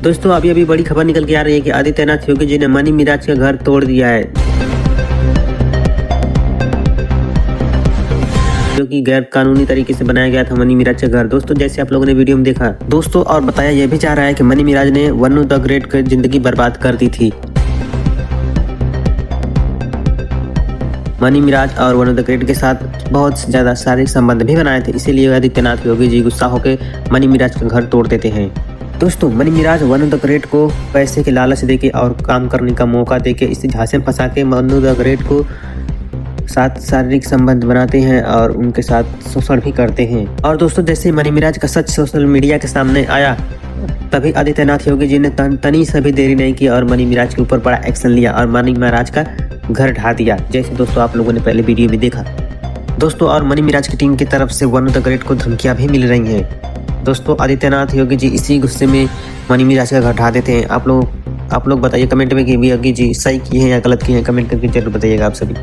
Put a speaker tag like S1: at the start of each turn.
S1: दोस्तों अभी बड़ी खबर निकल के आ रही है कि आदित्यनाथ योगी जी ने मनी मिराज का घर तोड़ दिया है, जो कि गैर कानूनी तरीके से बनाया गया था मनी मिराज का घर। दोस्तों जैसे आप लोगों ने वीडियो में देखा दोस्तों, और बताया यह भी जा रहा है कि मनी मिराज ने वनु द ग्रेट की जिंदगी बर्बाद कर दी थी। मनी मिराज और वनु द ग्रेट के साथ बहुत ज्यादा शारीरिक संबंध भी बनाए थे, इसीलिए आदित्यनाथ योगी जी गुस्सा होकर मनी मिराज का घर तोड़ देते हैं। दोस्तों मनी मिराज वनु द ग्रेट को पैसे के लालच देके और काम करने का मौका देके इसे झांसे में फंसा के वनु द ग्रेट को साथ शारीरिक संबंध बनाते हैं और उनके साथ शोषण भी करते हैं। और दोस्तों जैसे मनी मिराज का सच सोशल मीडिया के सामने आया, तभी आदित्यनाथ योगी जी ने तनी सा भी देरी नहीं की और मनी मिराज के ऊपर बड़ा एक्शन लिया और मनी मिराज का घर ढा दिया, जैसे दोस्तों आप लोगों ने पहले वीडियो में देखा। दोस्तों और मनी मिराज की टीम की तरफ से वनु द ग्रेट को धमकियां भी मिल रही हैं। दोस्तों आदित्यनाथ योगी जी इसी गुस्से में मनी मिराज का घर ढा देते हैं। आप लोग बताइए कमेंट में कि योगी जी सही किए हैं या गलत किए हैं, कमेंट करके जरूर बताइएगा आप सभी।